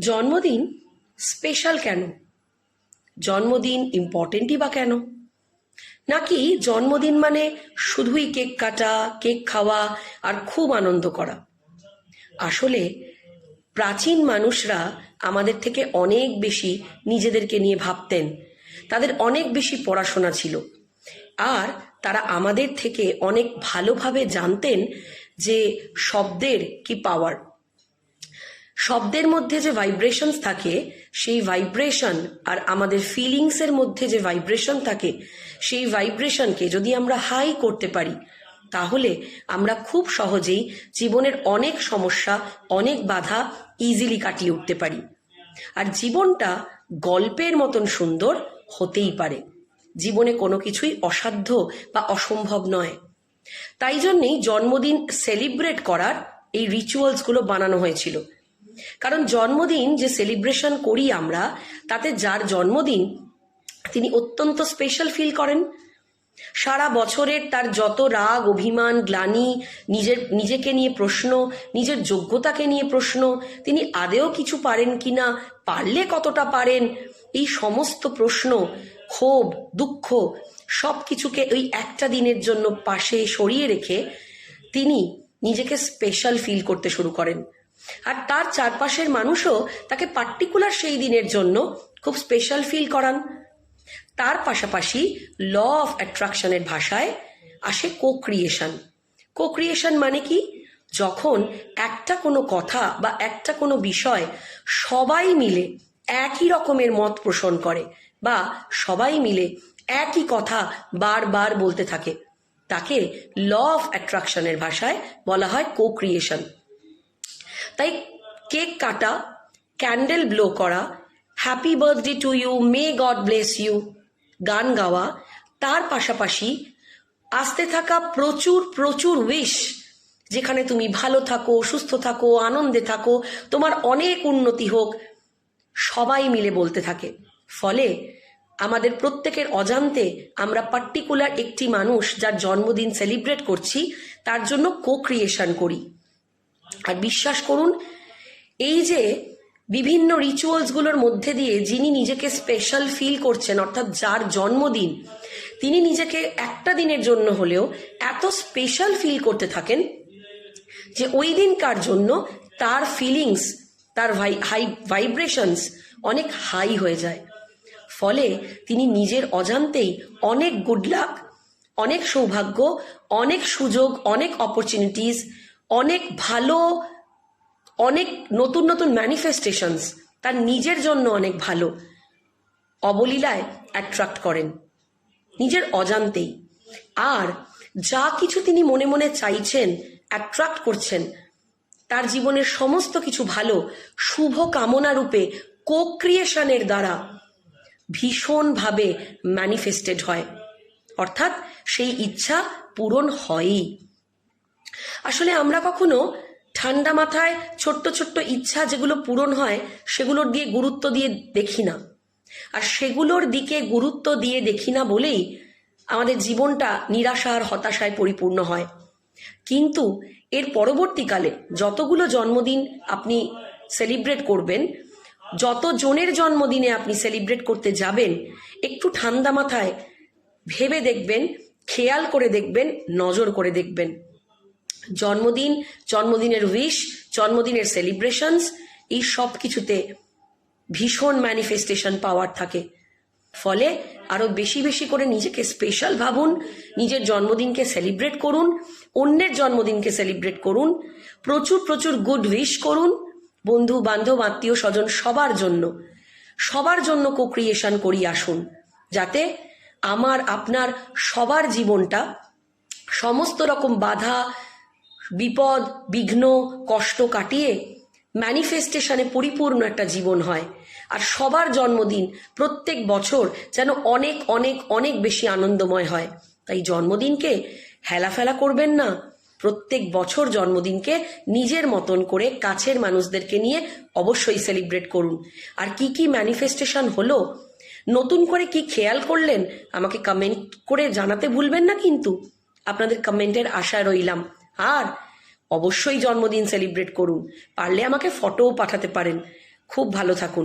জন্মদিন স্পেশাল কেন? জন্মদিন ইম্পর্টেন্টই বা কেন? নাকি জন্মদিন মানে শুধুই কেক কাটা, কেক খাওয়া আর খুব আনন্দ করা? আসলে প্রাচীন মানুষরা আমাদের থেকে অনেক বেশি নিজেদেরকে নিয়ে ভাবতেন। তাদের অনেক বেশি পড়াশোনা ছিল, আর তারা আমাদের থেকে অনেক ভালোভাবে জানতেন যে শব্দের কি পাওয়ার। শব্দের মধ্যে যে ভাইব্রেশনস থাকে, সেই ভাইব্রেশন আর আমাদের ফিলিংসের মধ্যে যে ভাইব্রেশন থাকে, সেই ভাইব্রেশনকে যদি আমরা হাই করতে পারি, তাহলে আমরা খুব সহজেই জীবনের অনেক সমস্যা, অনেক বাধা ইজিলি কাটিয়ে উঠতে পারি। আর জীবনটা গল্পের মতন সুন্দর হতেই পারে। জীবনে কোনো কিছুই অসাধ্য বা অসম্ভব নয়। তাই জন্যেই জন্মদিন সেলিব্রেট করার এই রিচুয়ালসগুলো বানানো হয়েছিল। কারণ জন্মদিন যে সেলিব্রেশন করি আমরা, তাতে যার জন্মদিন তিনি অত্যন্ত স্পেশাল ফিল করেন। সারা বছরের তার যত রাগ, অভিমান, গ্লানি, নিজেকে নিয়ে প্রশ্ন, নিজের যোগ্যতাকে নিয়ে প্রশ্ন, তিনি আদেও কিছু পারেন কিনা, পারলে কতটা পারেন, এই সমস্ত প্রশ্ন, ক্ষোভ, দুঃখ সব কিছুকে ওই একটা দিনের জন্য পাশে সরিয়ে রেখে তিনি নিজেকে স্পেশাল ফিল করতে শুরু করেন। আর তার চারপাশের মানুষও তাকে পার্টিকুলার সেই দিনের জন্য খুব স্পেশাল ফিল করান। তার পাশাপাশি ল অফ অ্যাট্রাকশনের ভাষায় আসে কো-ক্রিয়েশন। কো-ক্রিয়েশন মানে কি? যখন একটা কোনো কথা বা একটা কোনো বিষয় সবাই মিলে একই রকমের মত পোষণ করে, বা সবাই মিলে একই কথা বারবার বলতে থাকে, তাকে ল অফ অ্যাট্রাকশনের ভাষায় বলা হয় কো-ক্রিয়েশন। তাই কেক কাটা, ক্যান্ডেল ব্লো করা, happy birthday to you, may God bless you গান গাওয়া, তার পাশাপাশি আসতে থাকা প্রচুর প্রচুর উইশ, যেখানে তুমি ভালো থাকো, সুস্থ থাকো, আনন্দে থাকো, তোমার অনেক উন্নতি হোক, সবাই মিলে বলতে থাকে। ফলে আমাদের প্রত্যেকের অজান্তে আমরা পার্টিকুলার একটি মানুষ যার জন্মদিন সেলিব্রেট করছি, তার জন্য কো-ক্রিয়েশন করি। আর বিশ্বাস করুন, এই যে বিভিন্ন রিচুয়ালসগুলোর মধ্যে দিয়ে যিনি নিজেকে স্পেশাল ফিল করছেন, অর্থাৎ যার জন্মদিন, তিনি নিজেকে একটা দিনের জন্য হলেও এত স্পেশাল ফিল করতে থাকেন যে ওই দিনকার জন্য তার ফিলিংস, তার ভাইব্রেশনস অনেক হাই হয়ে যায়। ফলে তিনি নিজের অজান্তেই অনেক গুড লাক, অনেক সৌভাগ্য, অনেক সুযোগ, অনেক অপরচুনিটিস, অনেক ভালো, অনেক নতুন নতুন ম্যানিফেস্টেশনস তার নিজের জন্য অনেক ভালো অবলীলায় অ্যাট্রাক্ট করেন নিজের অজান্তেই। আর যা কিছু তিনি মনে মনে চাইছেন, অ্যাট্রাক্ট করছেন, তার জীবনের সমস্ত কিছু ভালো শুভ কামনা রূপে কো-ক্রিয়েশনের দ্বারা ভীষণভাবে ম্যানিফেস্টেড হয়, অর্থাৎ সেই ইচ্ছা পূরণ হয়ই। আসলে আমরা কখনো ঠান্ডা মাথায় ছোট্ট ছোট্ট ইচ্ছা যেগুলো পূরণ হয়, সেগুলোর দিয়ে গুরুত্ব দিয়ে দেখি না। আর সেগুলোর দিকে গুরুত্ব দিয়ে দেখি না বলেই আমাদের জীবনটা নিরাশা আর হতাশায় পরিপূর্ণ হয়। কিন্তু এর পরবর্তীকালে যতগুলো জন্মদিন আপনি সেলিব্রেট করবেন, যত জনের জন্মদিনে আপনি সেলিব্রেট করতে যাবেন, একটু ঠান্ডা মাথায় ভেবে দেখবেন, খেয়াল করে দেখবেন, নজর করে দেখবেন, জন্মদিন, জন্মদিনের উইশ, জন্মদিনের সেলিব্রেশনস, এই সব কিছুতে ভীষণ ম্যানিফেস্টেশন পাওয়ার থাকে। ফলে আরো বেশি বেশি করে নিজেকে স্পেশাল ভাবুন, নিজের জন্মদিনকে সেলিব্রেট করুন, অন্যের জন্মদিনকে সেলিব্রেট করুন, প্রচুর প্রচুর গুড উইশ করুন, বন্ধু বান্ধব, আত্মীয় স্বজন সবার জন্য কো-ক্রিয়েশন করি আসুন, যাতে আমার, আপনার, সবার জীবনটা সমস্ত রকম বাধা, বিপদ, বিঘ্ন, কষ্ট কাটিয়ে ম্যানিফেস্টেশনে পরিপূর্ণ একটা জীবন হয়। আর সবার জন্মদিন প্রত্যেক বছর যেন অনেক অনেক অনেক বেশি আনন্দময় হয়। তাই জন্মদিনকে হেলাফেলা করবেন না। প্রত্যেক বছর জন্মদিনকে নিজের মতন করে কাছের মানুষদেরকে নিয়ে অবশ্যই সেলিব্রেট করুন। আর কি কি ম্যানিফেস্টেশন হলো, নতুন করে কি খেয়াল করলেন, আমাকে কমেন্ট করে জানাতে ভুলবেন না কিন্তু। আপনাদের কমেন্টের আশায় রইলাম। আর অবশ্যই জন্মদিন সেলিব্রেট করুন, পারলে আমাকে ফটোও পাঠাতে পারেন। খুব ভালো থাকুন।